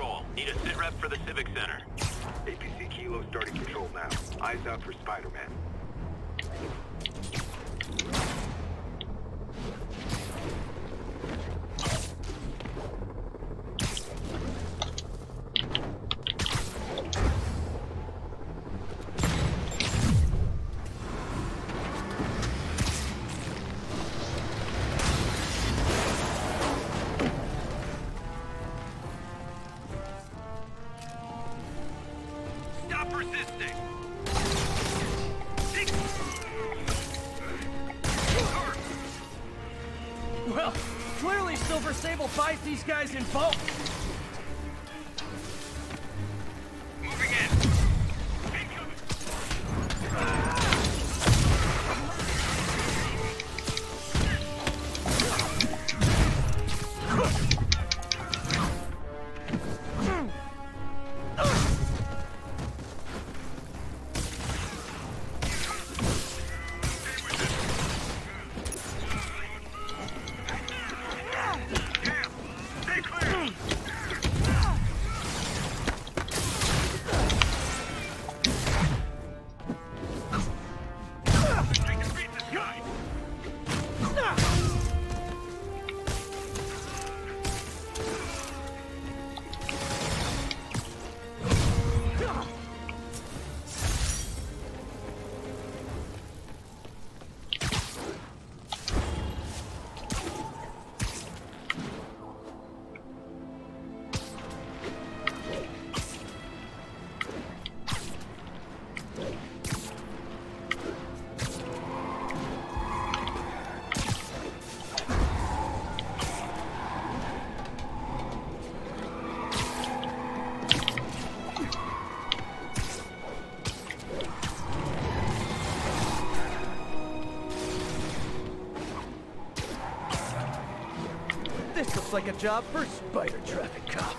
Control. Need a sit rep for the Civic Center. APC Kilo starting control now. Eyes out for Spider-Man. Stop resisting! Well, clearly Silver Sable buys these guys in bulk. Moving in! This looks like a job for Spider Traffic Cop.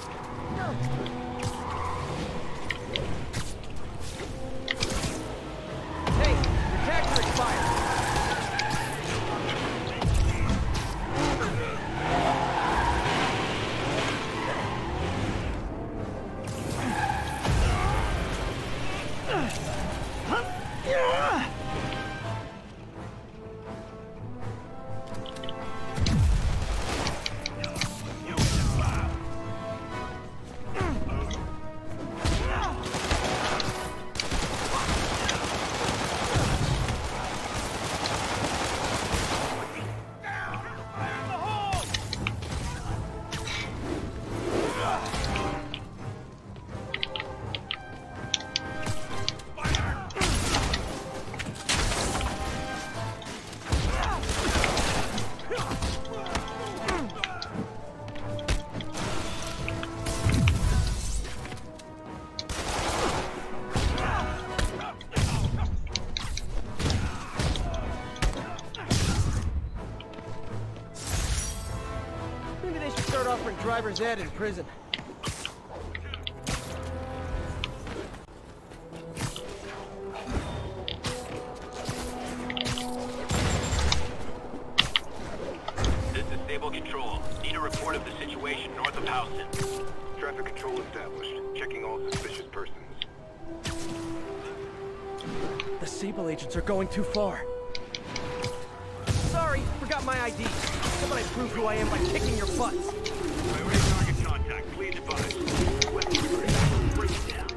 Hey, your tags are expired. Maybe they should start offering driver's ed in prison. This is Stable Control. Need a report of the situation north of Houston. Traffic control established. Checking all suspicious persons. The Sable agents are going too far. Sorry, forgot my ID. How about I prove who I am by kicking your butts? Priority target contact. Please advise. Break down.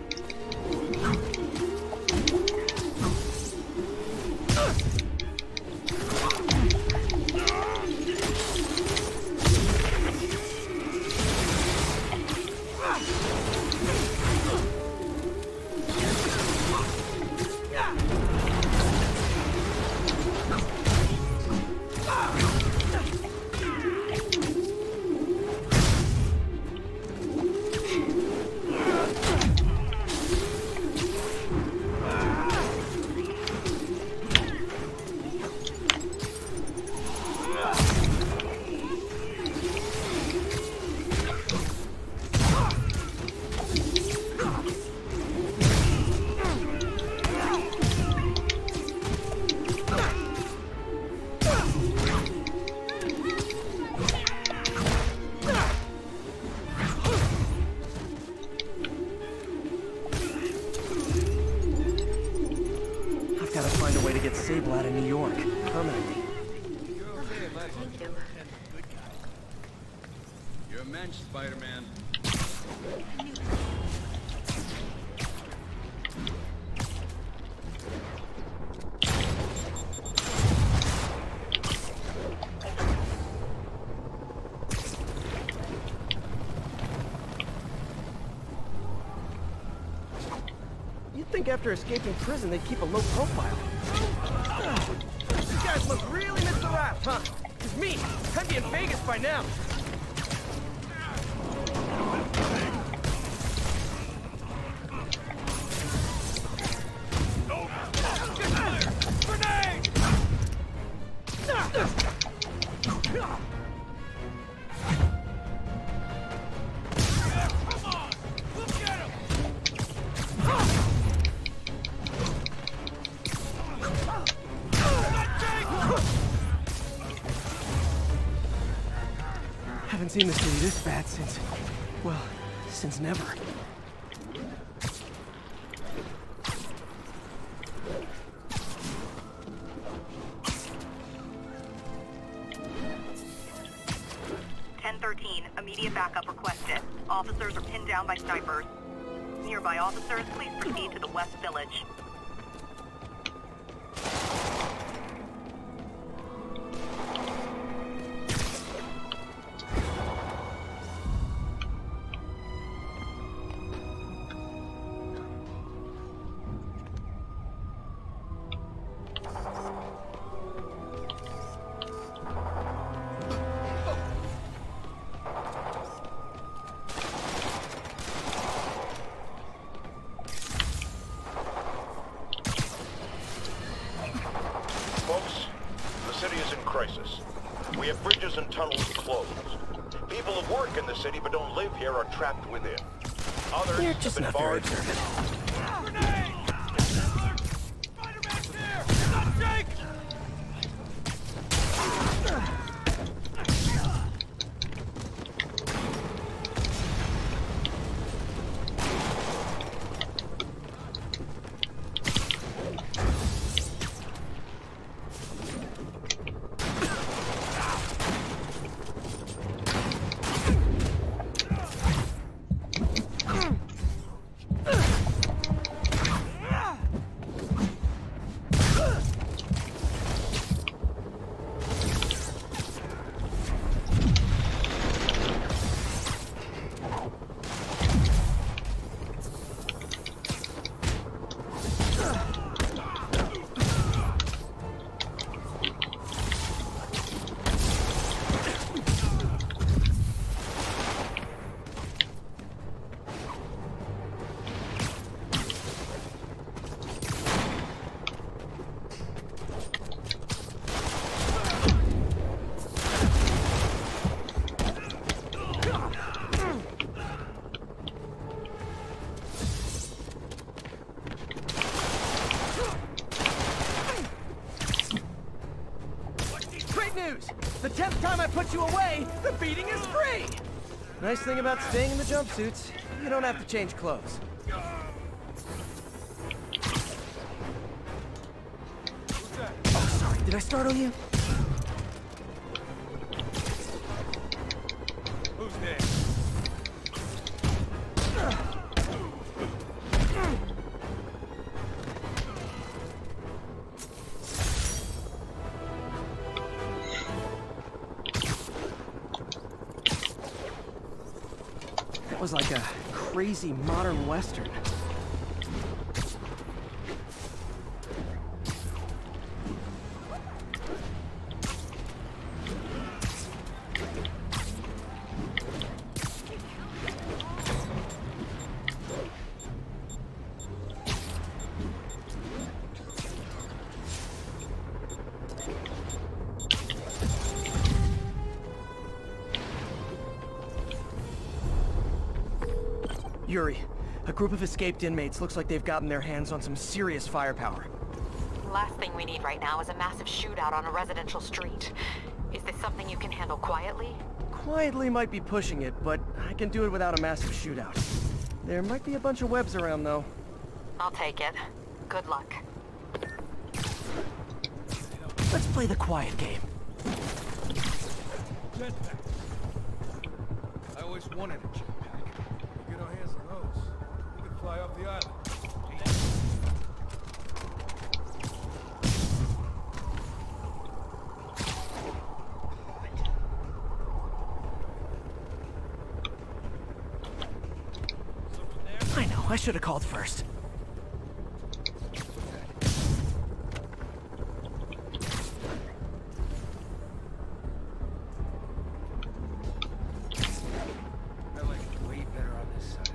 You're a mensch, Spider-Man. You'd think after escaping prison they'd keep a low profile. You guys must really miss the rap, huh? 'Cause me, I'd be in Vegas by now. Grenade! Come on! Look at him! Haven't seen the city this bad since, well, since never. Immediate backup requested. Officers are pinned down by snipers. Nearby officers, please proceed to the West Village. Folks, the city is in crisis. We have bridges and tunnels closed. People who work in the city but don't live here are trapped within. Others You're have just been not very barred. observant. Grenade! Spider-Man's here! It's not Jake! The 10th time I put you away, the beating is free! Nice thing about staying in the jumpsuits, you don't have to change clothes. Oh, sorry, did I startle you? Who's there? That was like a crazy modern western. Yuri, a group of escaped inmates looks like they've gotten their hands on some serious firepower. Last thing we need right now is a massive shootout on a residential street. Is this something you can handle quietly? Quietly might be pushing it, but I can do it without a massive shootout. There might be a bunch of webs around, though. I'll take it. Good luck. Let's play the quiet game. always wanted a jetpack. Get our hands on those. We can fly off the island. I know, I should have called first. I like it way better on this side.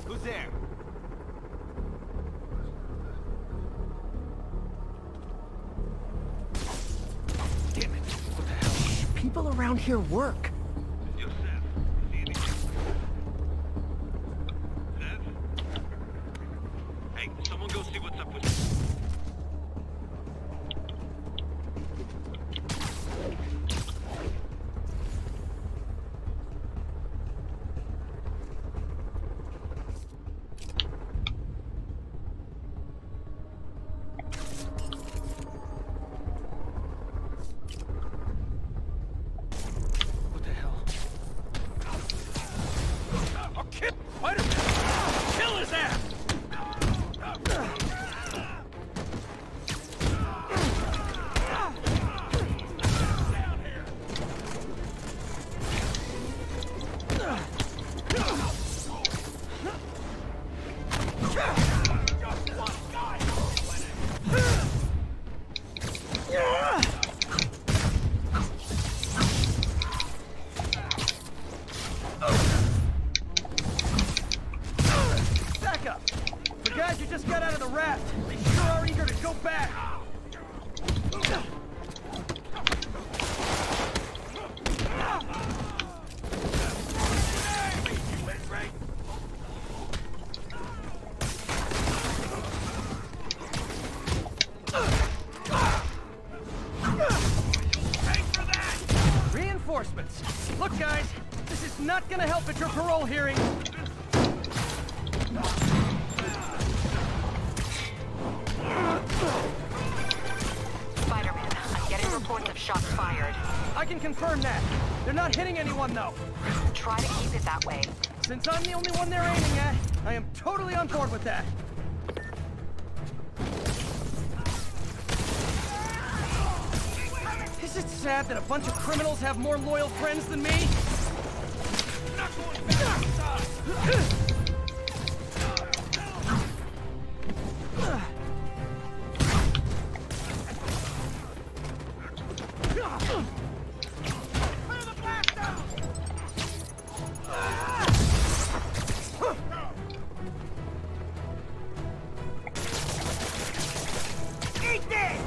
Who's there? Damn it. What the hell? People around here work. Yo, Seth. See anything? Seth? Hey, someone go see what's up with him. What the hell? I'll kill Spider-Man! Kill his ass! Back up! The guys who just got out of the raft, they sure are eager to go back! Reinforcements! Look, guys, this is not gonna help at your parole hearing! Spider-Man, I'm getting reports of shots fired. I can confirm that. They're not hitting anyone, though. Try to keep it that way. Since I'm the only one they're aiming at, I am totally on board with that. Is it sad that a bunch of criminals have more loyal friends than me? Eat this!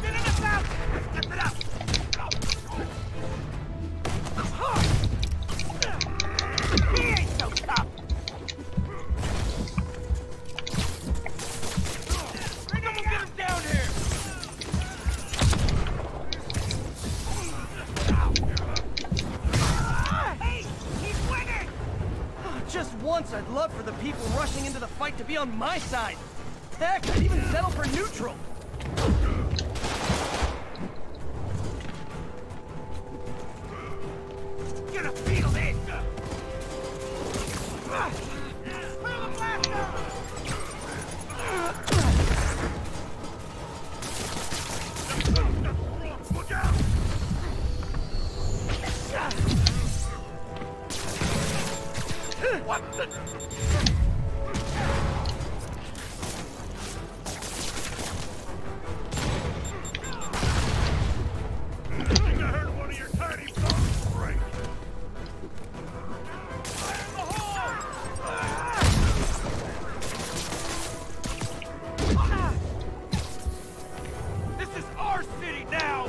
Get in the south! Step it up! He ain't so tough! Someone get him down here! Hey! He's winning! Just once, I'd love for the people rushing into the fight to be on my side. Heck, I'd even settle for neutral. Gonna feel this! Put him a blaster! Look out! What the? I think I heard one of your tiny bones break. Fire in the hole! This is our city now!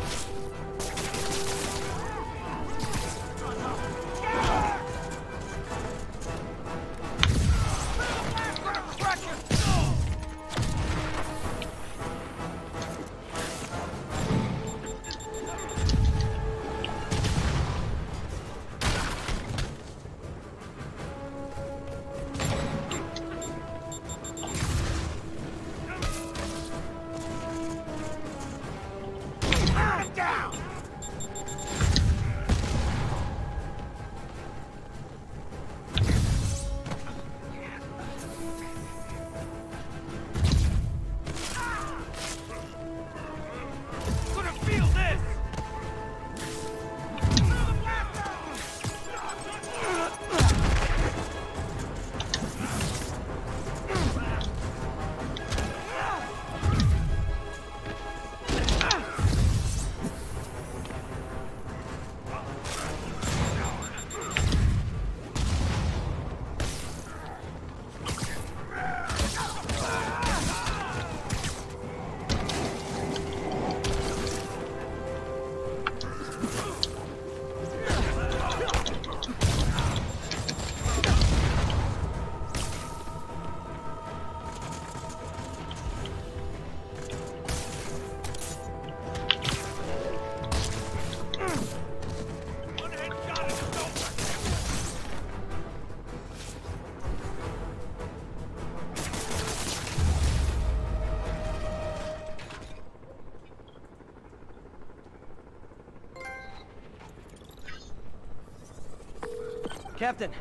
Captain,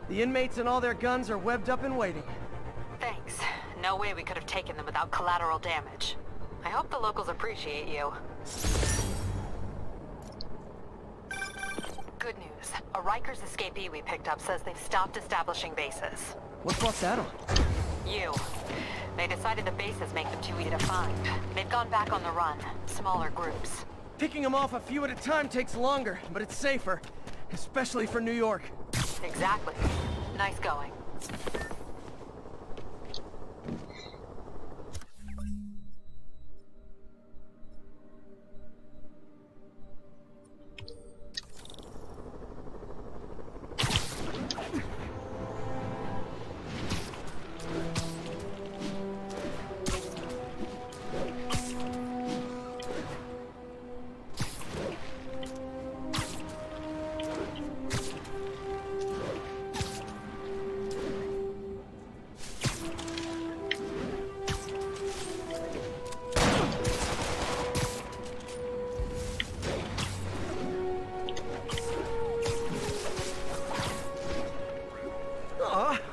the inmates and all their guns are webbed up and waiting. Thanks. No way we could have taken them without collateral damage. I hope the locals appreciate you. Good news. A Rikers escapee we picked up says they've stopped establishing bases. What brought that on? You. They decided the bases make them too easy to find. They've gone back on the run. Smaller groups. Picking them off a few at a time takes longer, but it's safer. Especially for New York. Exactly. Nice going.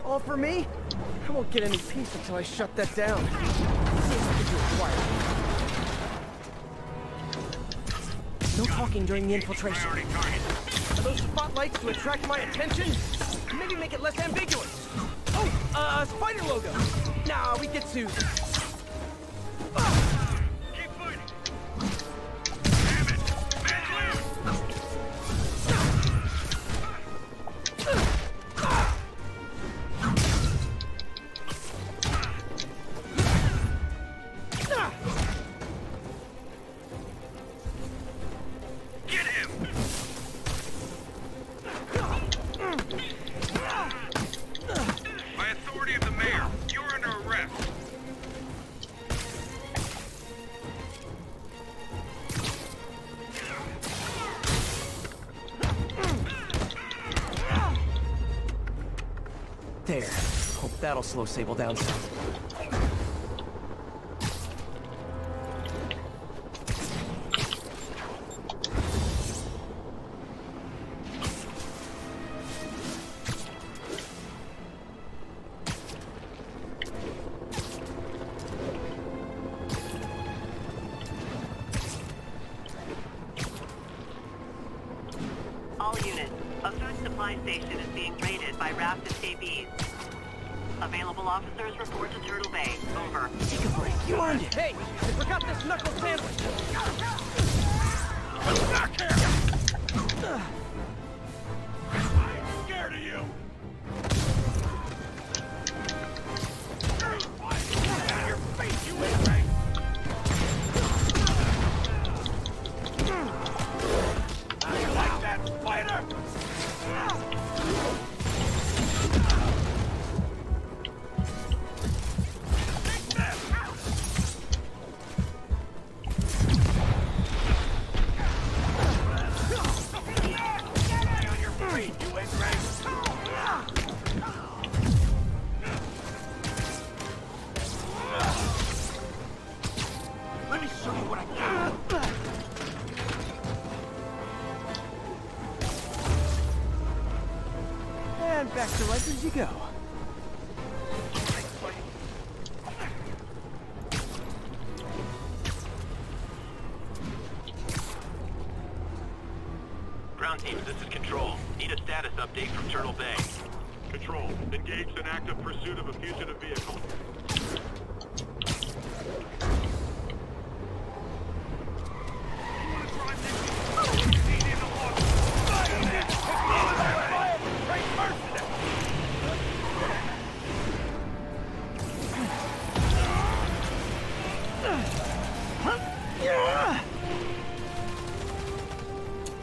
All for me? I won't get any peace until I shut that down. See if I can do it quietly. No talking during the infiltration. Are those spotlights to attract my attention? Maybe make it less ambiguous. Oh, a spider logo. Nah, we get sued. Keep fighting. Damn it! Get him! By authority of the mayor, you're under arrest. There. Hope that'll slow Sable down some. All units, a food supply station is being raided by raft escapees. Available officers report to Turtle Bay. Over. Take a break. You earned it. Hey, I forgot this knuckle sandwich. Back here! I'm scared of you! Your face, you ingrate! You like that, spider? Let me show you what I got. And back to life as you go. Ground team, this is Control. Need a status update from Turtle Bay. Control, engaged in active pursuit of a fugitive vehicle.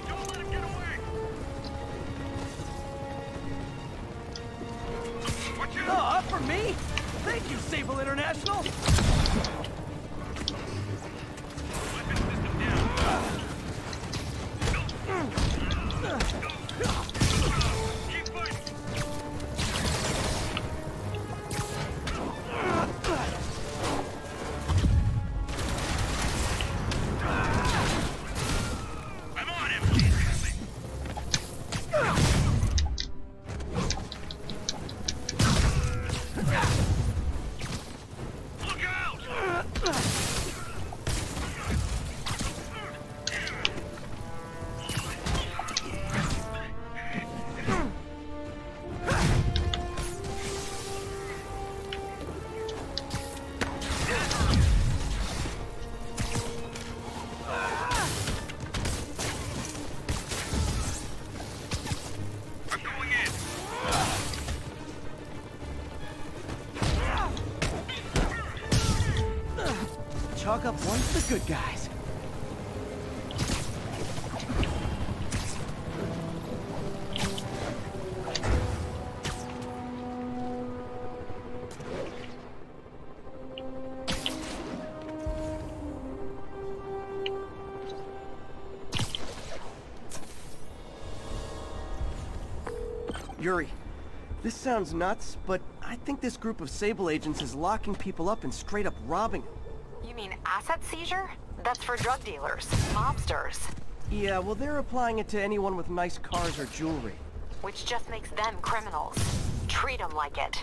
Don't let him get away! Watch out! Up for me? Thank you, Sable International. Weapon system down. Keep fighting! I'm on him! Chalk up one for the good guys. Yuri, this sounds nuts, but I think this group of Sable agents is locking people up and straight up robbing them. You mean asset seizure? That's for drug dealers, mobsters. Yeah, well, they're applying it to anyone with nice cars or jewelry. Which just makes them criminals. Treat them like it.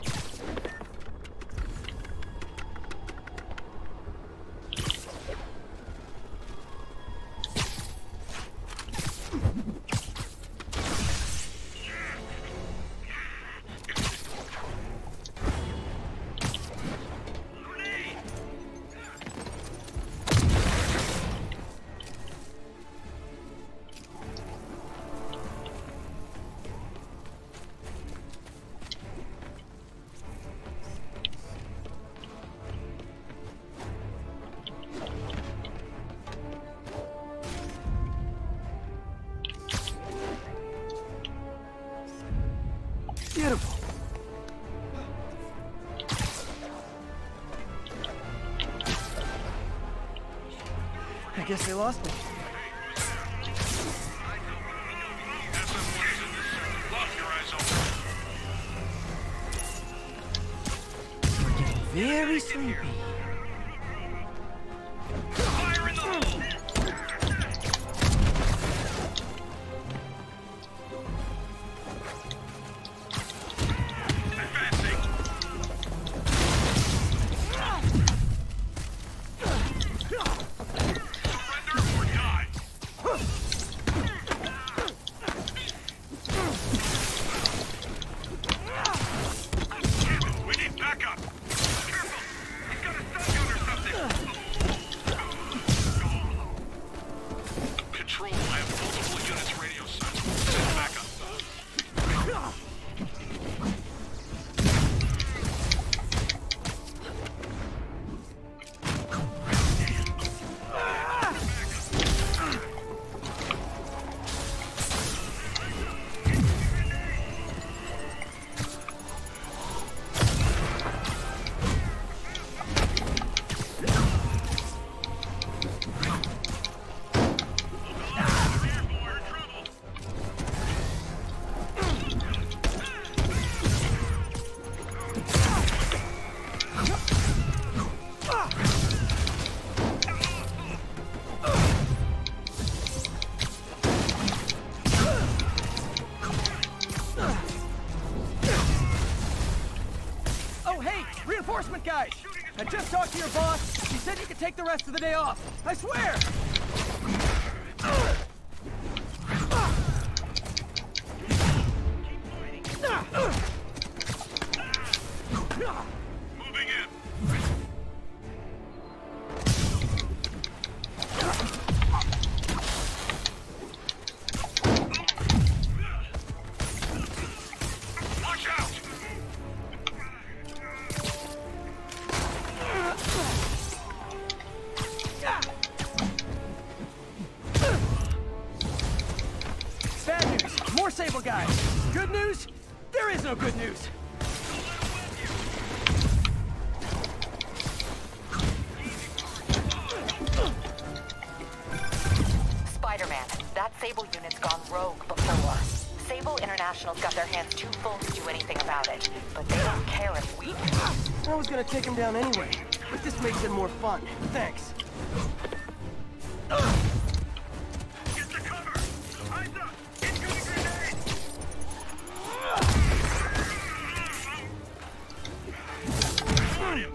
Beautiful. I guess they lost me. We're getting very sleepy. Reinforcement guys! I just talked to your boss. He said you could take the rest of the day off. I swear! Moving in. Watch out! Bad news. More Sable guys. Good news? There is no good news. Spider-Man, that Sable unit's gone rogue before. Sable International's got their hands too full to do anything about it, but they don't care if we do. I was gonna take him down anyway, but this makes it more fun. Thanks. Get to cover! Eyes up! Incoming grenade! On him!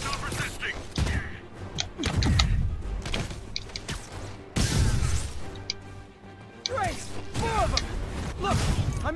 Stop resisting! Great! More of them! Look, I'm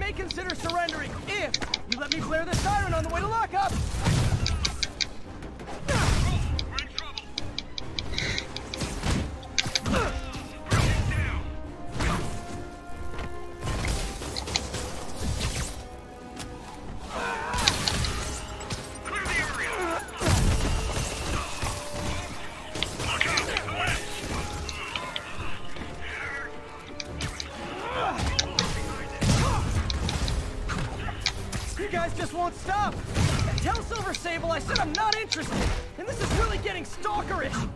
up! Tell Silver Sable I said I'm not interested, and this is really getting stalkerish!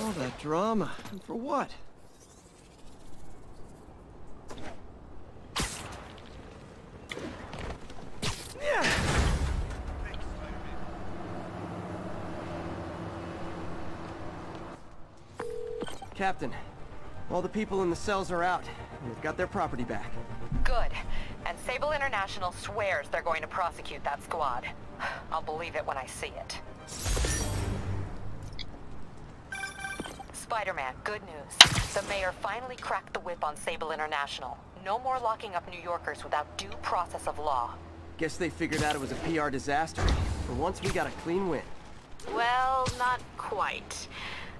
All that drama, and for what? Captain, all the people in the cells are out, and they've got their property back. Good. And Sable International swears they're going to prosecute that squad. I'll believe it when I see it. Spider-Man, good news. The mayor finally cracked the whip on Sable International. No more locking up New Yorkers without due process of law. Guess they figured out it was a PR disaster. For once, we got a clean win. Well, not quite.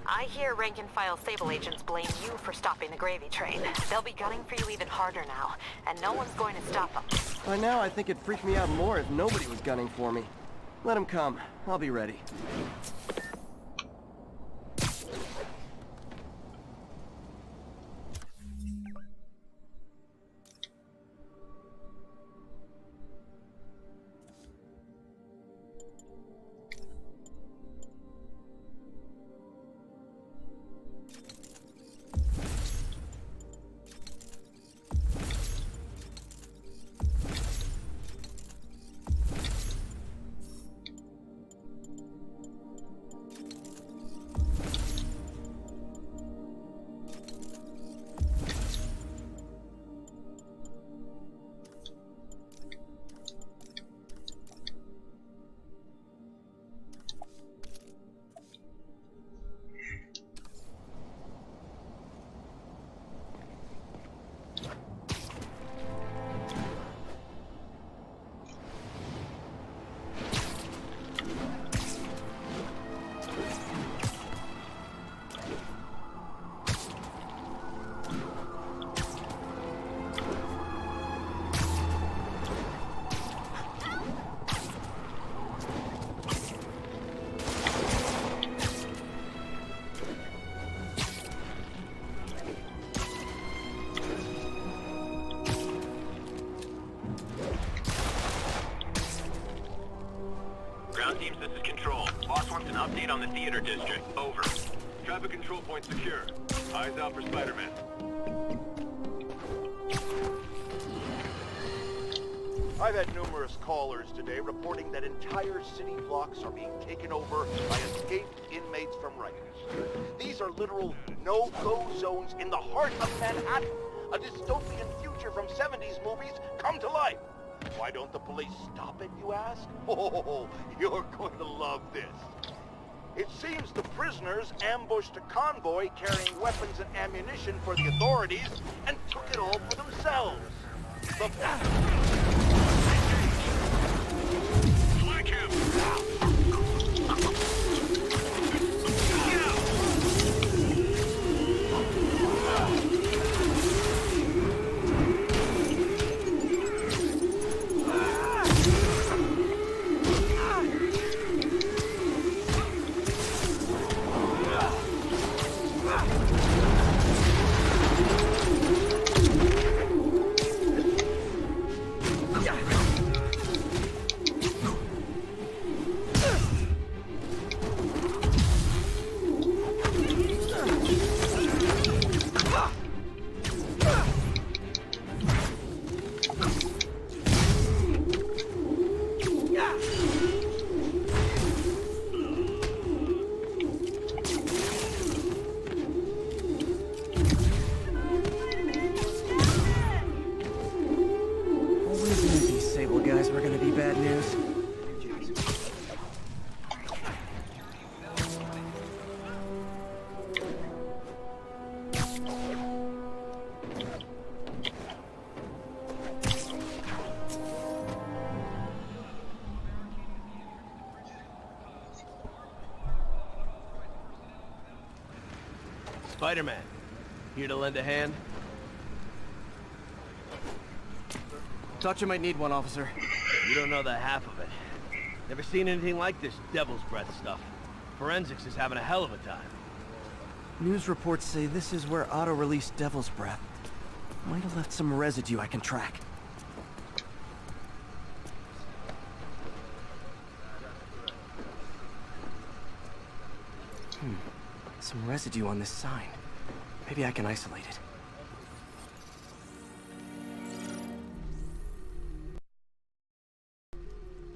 I hear rank-and-file Sable agents blame you for stopping the gravy train. They'll be gunning for you even harder now, and no one's going to stop them. By now, I think it'd freak me out more if nobody was gunning for me. Let them come. I'll be ready. Ground teams, this is Control. Boss wants an update on the theater district. Over. Traffic control point secure. Eyes out for Spider-Man. I've had numerous callers today reporting that entire city blocks are being taken over by escaped inmates from Rikers. These are literal no-go zones in the heart of Manhattan. A dystopian future from 70s movies come to life. Why don't the police stop it, you ask? Oh, you're going to love this. It seems the prisoners ambushed a convoy carrying weapons and ammunition for the authorities and took it all for themselves. Flank him! Spider-Man. Here to lend a hand? Thought you might need one, officer. You don't know the half of it. Never seen anything like this devil's breath stuff. Forensics is having a hell of a time. News reports say this is where Otto released Devil's Breath. Might have left some residue I can track. Some residue on this sign. Maybe I can isolate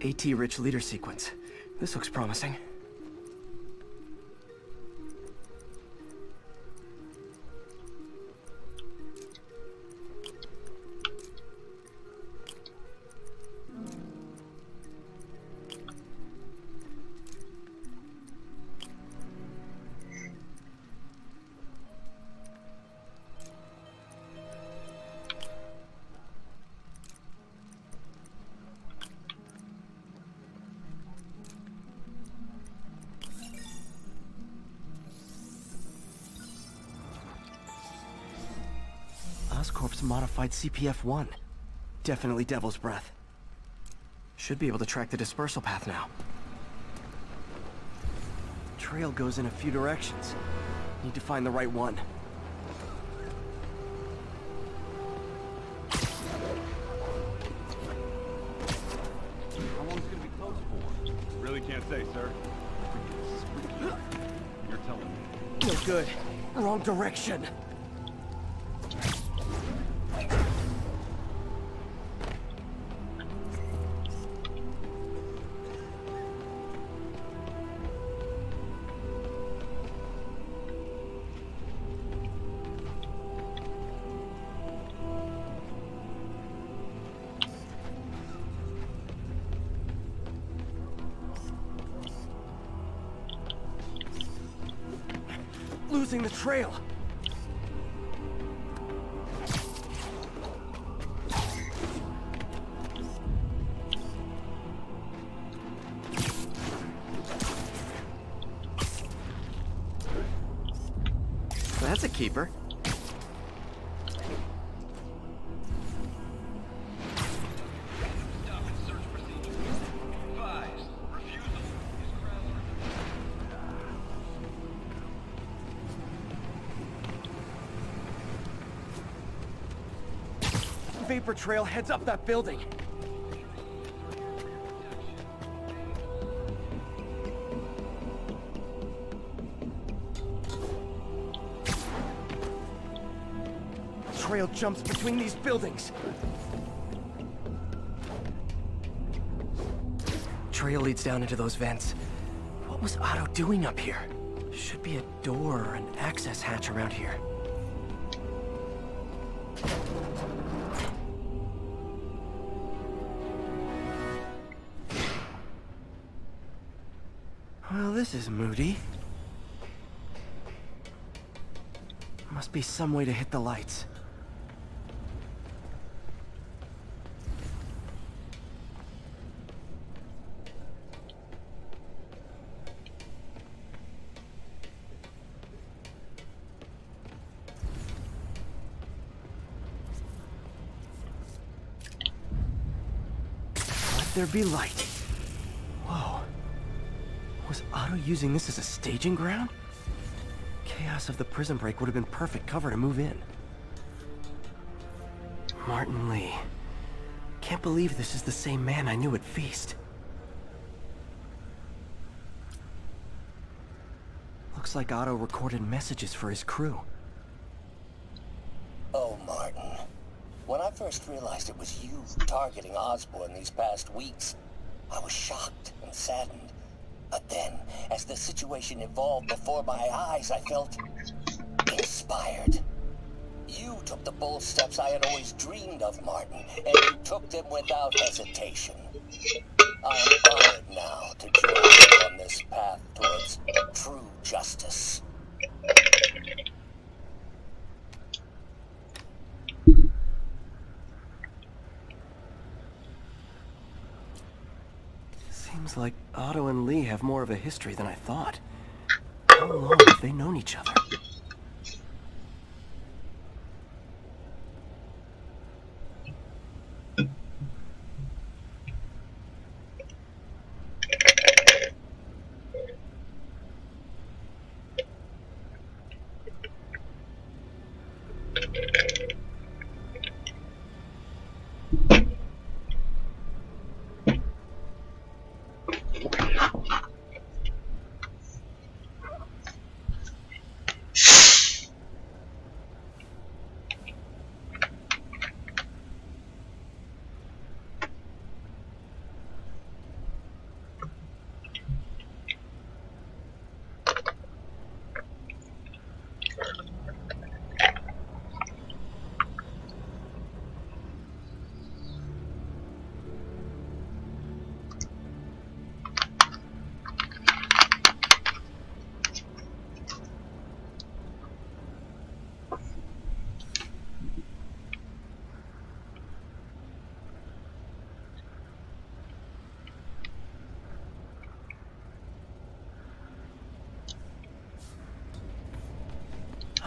it. AT-rich leader sequence. This looks promising. Oscorp's modified CPF-1. Definitely Devil's Breath. Should be able to track the dispersal path now. Trail goes in a few directions. Need to find the right one. How long is it gonna be closed for? Really can't say, sir. You're telling me. No good. Wrong direction. Losing the trail. That's a keeper. Vapor trail heads up that building. Trail jumps between these buildings. Trail leads down into those vents. What was Otto doing up here? Should be a door or an access hatch around here. Well, this is moody. Must be some way to hit the lights. Let there be light. Whoa. Was Otto using this as a staging ground? Chaos of the prison break would have been perfect cover to move in. Martin Lee. Can't believe this is the same man I knew at Feast. Looks like Otto recorded messages for his crew. Oh, Martin. When I first realized it was you targeting Osborn these past weeks, I was shocked and saddened. But then, as the situation evolved before my eyes, I felt inspired. You took the bold steps I had always dreamed of, Martin, and you took them without hesitation. I am honored now to join you on this path towards true justice. Seems like Otto and Lee have more of a history than I thought. How long have they known each other?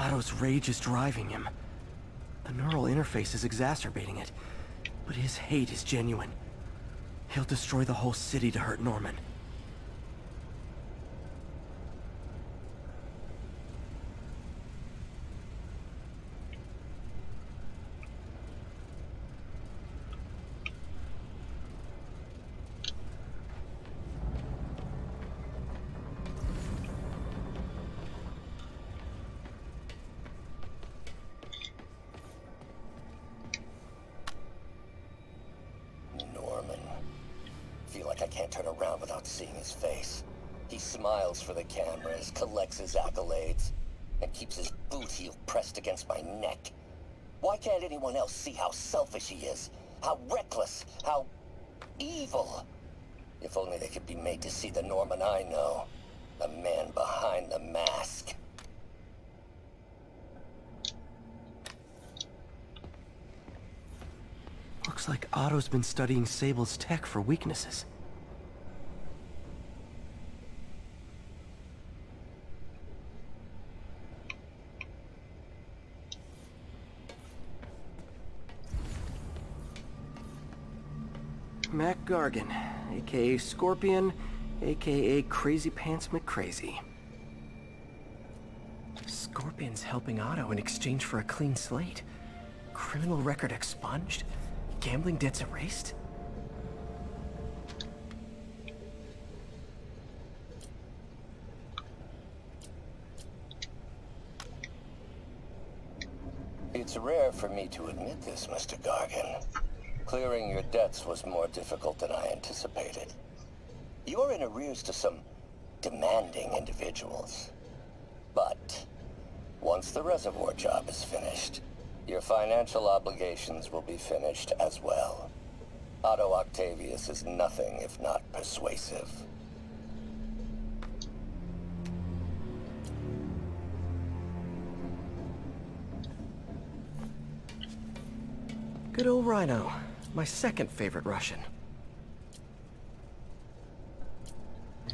Otto's rage is driving him. The neural interface is exacerbating it, but his hate is genuine. He'll destroy the whole city to hurt Norman. I can't turn around without seeing his face. He smiles for the cameras, collects his accolades, and keeps his boot heel pressed against my neck. Why can't anyone else see how selfish he is? How reckless, how evil? If only they could be made to see the Norman I know. The man behind the mask. Looks like Otto's been studying Sable's tech for weaknesses. Mac Gargan, aka Scorpion, aka Crazy Pants McCrazy. Scorpion's helping Otto in exchange for a clean slate. Criminal record expunged? Gambling debts erased? It's rare for me to admit this, Mr. Gargan. Clearing your debts was more difficult than I anticipated. You're in arrears to some demanding individuals. But once the reservoir job is finished, your financial obligations will be finished as well. Otto Octavius is nothing if not persuasive. Good old Rhino. My second favorite Russian.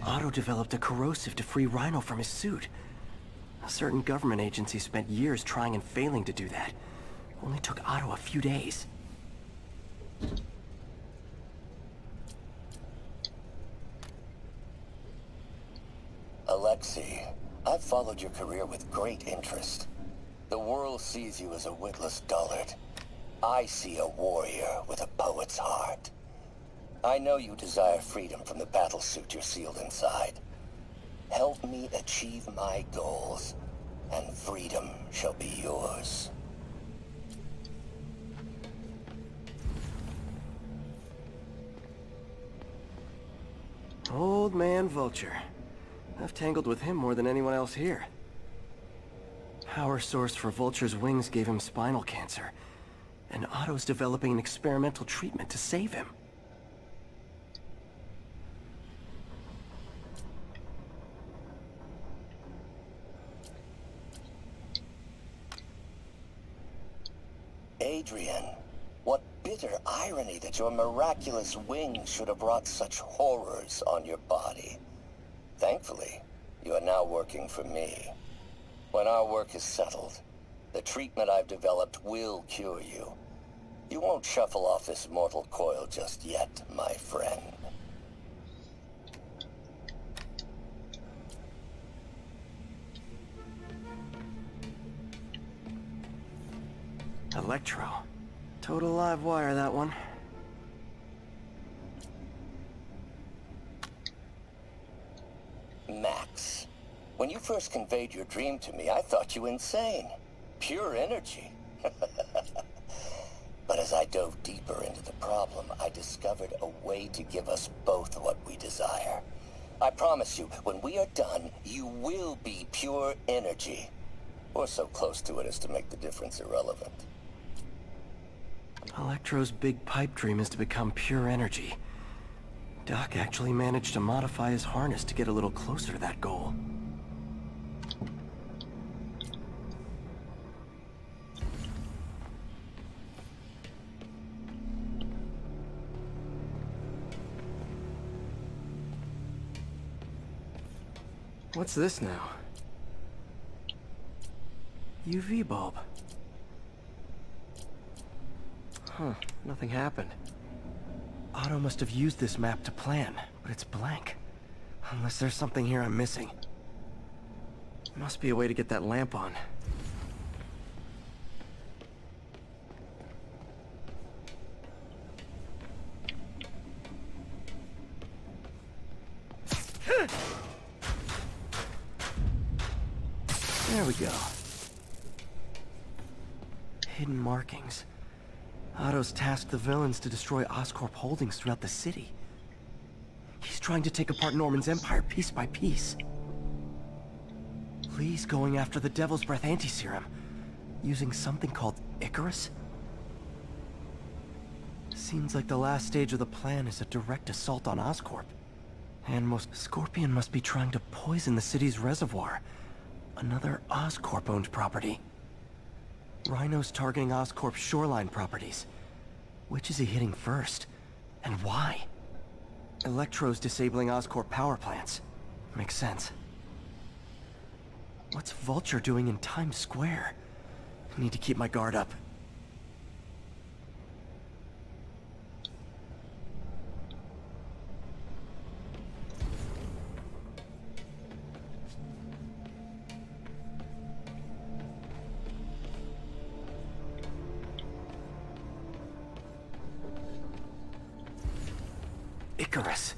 Otto developed a corrosive to free Rhino from his suit. A certain government agency spent years trying and failing to do that. Only took Otto a few days. Alexei, I've followed your career with great interest. The world sees you as a witless dullard. I see a warrior with a poet's heart. I know you desire freedom from the battlesuit you're sealed inside. Help me achieve my goals, and freedom shall be yours. Old man Vulture. I've tangled with him more than anyone else here. Power source for Vulture's wings gave him spinal cancer, and Otto's developing an experimental treatment to save him. Adrian, what bitter irony that your miraculous wings should have brought such horrors on your body. Thankfully, you are now working for me. When our work is settled, the treatment I've developed will cure you. You won't shuffle off this mortal coil just yet, my friend. Electro. Total live wire, that one. Max, when you first conveyed your dream to me, I thought you insane. Pure energy. But as I dove deeper into the problem, I discovered a way to give us both what we desire. I promise you, when we are done, you will be pure energy. Or so close to it as to make the difference irrelevant. Electro's big pipe dream is to become pure energy. Doc actually managed to modify his harness to get a little closer to that goal. What's this now? UV bulb. Huh, nothing happened. Otto must have used this map to plan, but it's blank. Unless there's something here I'm missing. Must be a way to get that lamp on. There we go. Hidden markings. Otto's tasked the villains to destroy Oscorp holdings throughout the city. He's trying to take apart Norman's empire piece by piece. Lee's going after the Devil's Breath anti-serum, using something called Icarus? Seems like the last stage of the plan is a direct assault on Oscorp. And Scorpion must be trying to poison the city's reservoir. Another Oscorp-owned property. Rhino's targeting Oscorp's shoreline properties. Which is he hitting first? And why? Electro's disabling Oscorp power plants. Makes sense. What's Vulture doing in Times Square? I need to keep my guard up. Icarus.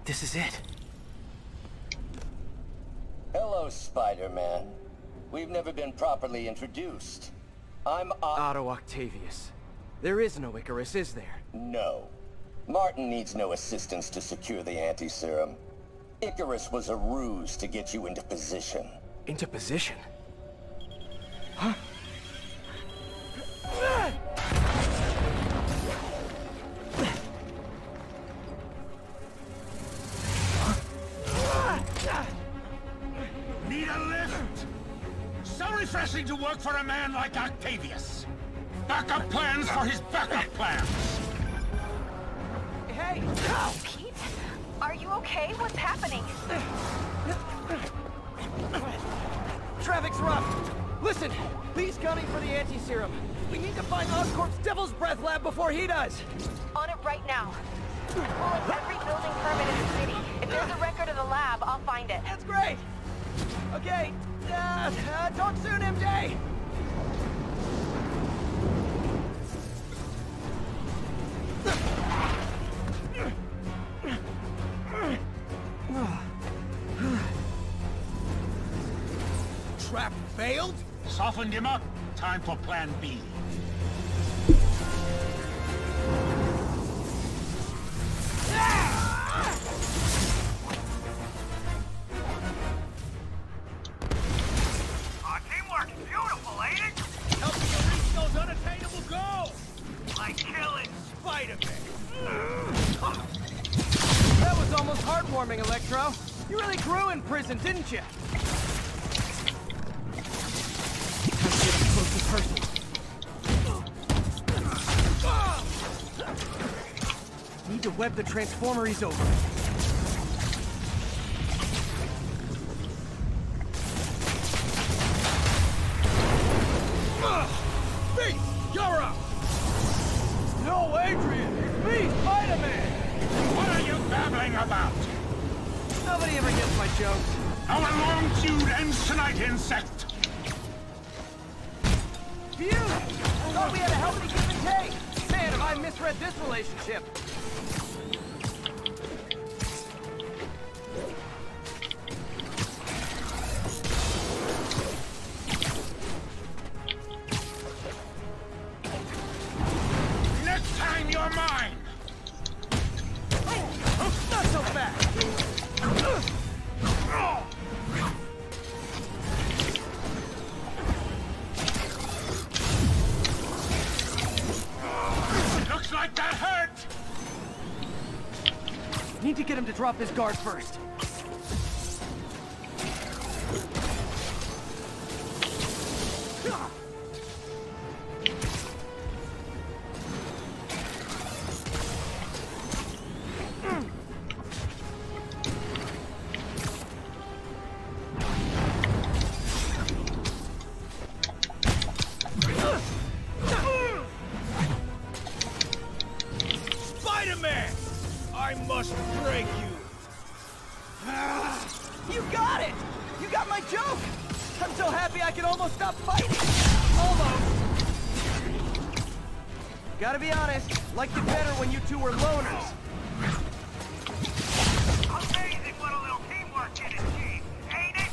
This is it. Hello, Spider-Man. We've never been properly introduced. I'm Otto Octavius. There is no Icarus, is there? No. Martin needs no assistance to secure the anti-serum. Icarus was a ruse to get you into position. Into position? Huh? Need a lift? So refreshing to work for a man like Octavius. Backup plans for his backup plans. Hey! Oh, Pete? Are you okay? What's happening? Traffic's rough. Listen, Lee's gunning for the anti-serum. We need to find Oscorp's Devil's Breath lab before he does. On it right now. I'm pulling every building permit in the city. If there's a record of the lab, I'll find it. That's great. Okay, talk soon, MJ. Trap failed? Softened him up. Time for plan B. Teamwork, beautiful, ain't it? Helping you reach those unattainable goals! Like killing Spider-Man! That was almost heartwarming, Electro. You really grew in prison, didn't you? Time to get up close and personal. Need to web the transformer he's over. Beast, you're up! No, Adrian! It's me, Spider-Man! What are you babbling about? Nobody ever gets my jokes. Our long feud ends tonight, insect. Phew! I thought we had a healthy give and take. Man, have I misread this relationship. Next time you're mine. Not so fast! Looks like that hurt. Need to get him to drop his guard first. my joke! I'm so happy I can almost stop fighting! Almost! Gotta be honest, liked it better when you two were loners. Amazing what a little teamwork can achieve, ain't it?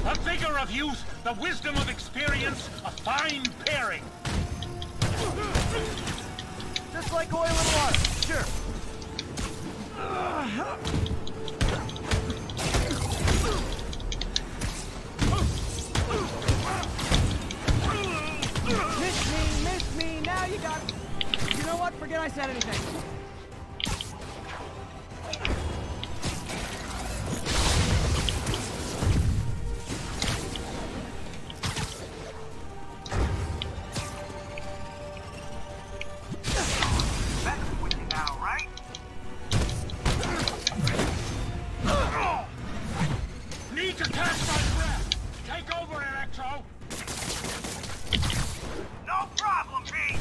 The vigor of youth, the wisdom of experience, a fine pairing. Just like oil and water, sure. Miss me, now you got it. You know what, forget I said anything. Need to catch my breath. Take over, Electro. No problem, Pete.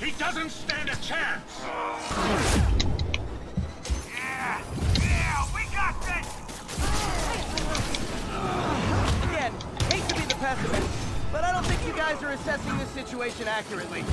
He doesn't stand a chance! Yeah, we got this! Again, hate to be the pessimist, but I don't think you guys are assessing this situation accurately.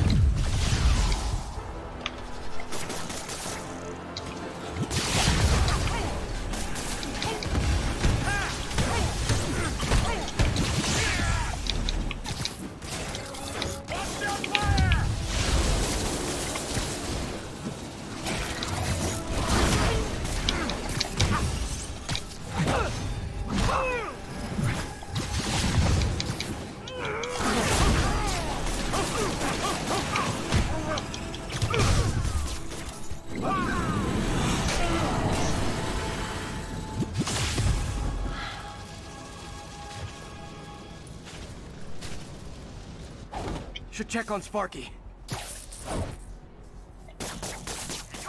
Should check on Sparky. You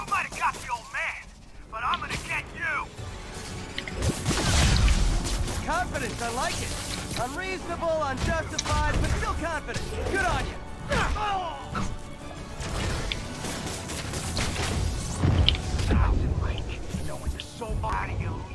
might have got the old man, but I'm gonna get you! Confidence, I like it. Unreasonable, unjustified, but still confident. Good on you. Thousand Lake, knowing you're so out of your league.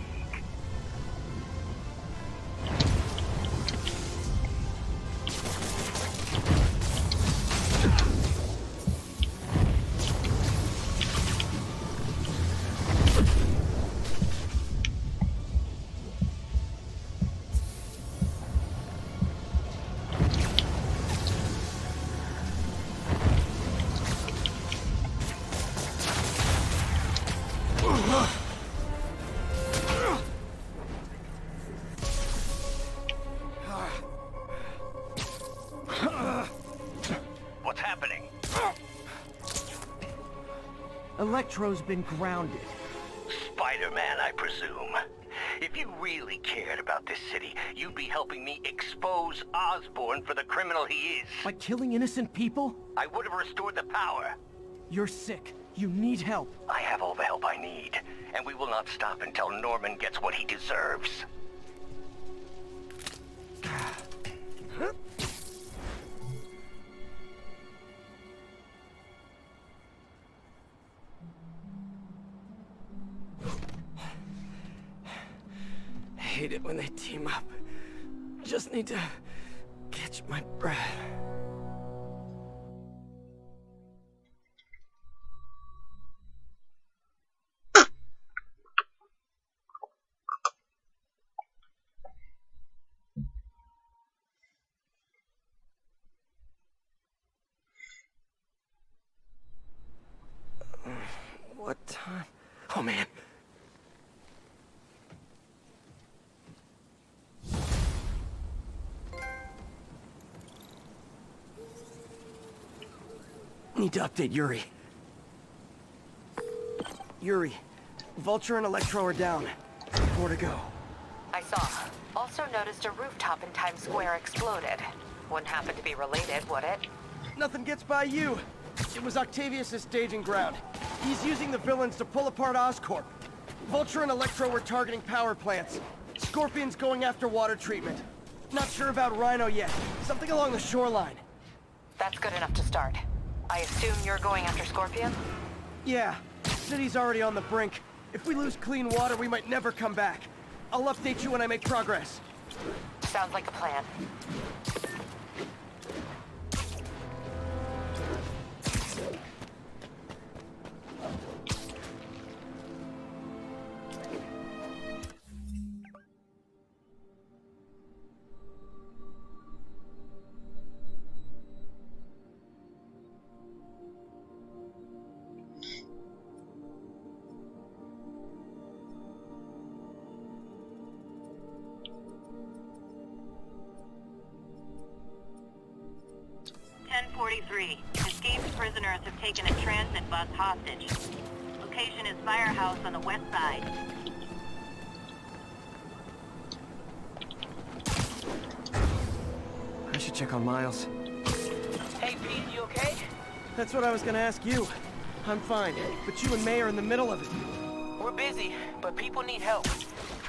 What's happening? Electro's been grounded. Spider-Man, I presume. If you really cared about this city, you'd be helping me expose Osborn for the criminal he is. By killing innocent people? I would have restored the power. You're sick. You need help. I have all the help I need, and we will not stop until Norman gets what he deserves. I hate it when they team up. Just need to catch my breath. man. Need to update Yuri. Yuri, Vulture and Electro are down. More to go. I saw. Also noticed a rooftop in Times Square exploded. Wouldn't happen to be related, would it? Nothing gets by you. It was Octavius' staging ground. He's using the villains to pull apart Oscorp. Vulture and Electro were targeting power plants. Scorpion's going after water treatment. Not sure about Rhino yet. Something along the shoreline. That's good enough to start. I assume you're going after Scorpion? Yeah, city's already on the brink. If we lose clean water, we might never come back. I'll update you when I make progress. Sounds like a plan. Escaped prisoners have taken a transit bus hostage. Location is Firehouse on the west side. I should check on Miles. Hey, Pete, you okay? That's what I was gonna ask you. I'm fine, but you and May are in the middle of it. We're busy, but people need help.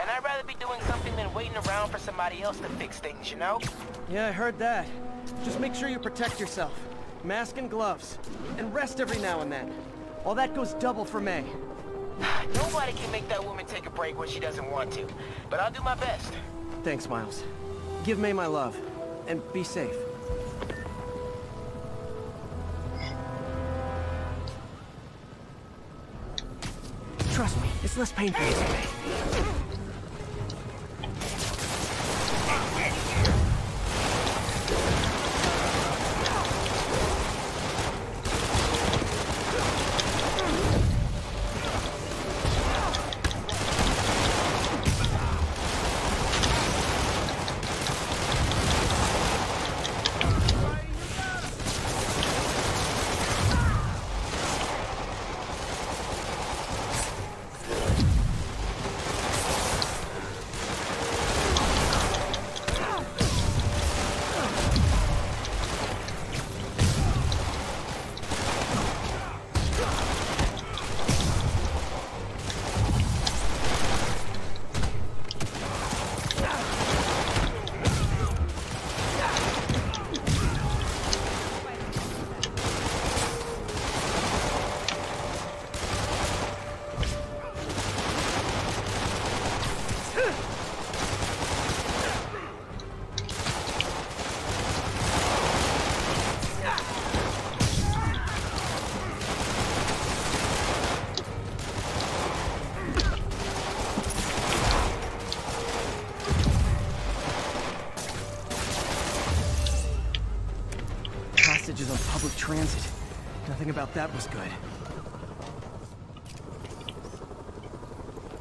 And I'd rather be doing something than waiting around for somebody else to fix things, you know? Yeah, I heard that. Just make sure you protect yourself. Mask and gloves. And rest every now and then. All that goes double for May. Nobody can make that woman take a break when she doesn't want to. But I'll do my best. Thanks, Miles. Give May my love. And be safe. Trust me, it's less painful this way. Hostages on public transit. Nothing about that was good.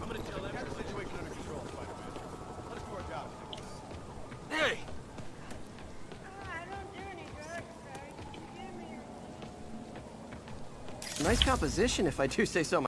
I'm gonna tell every situation under control, Spider-Man. Let us do our job. Hey! I don't do any drugs, sir. Give me your... Nice composition, if I do say so myself.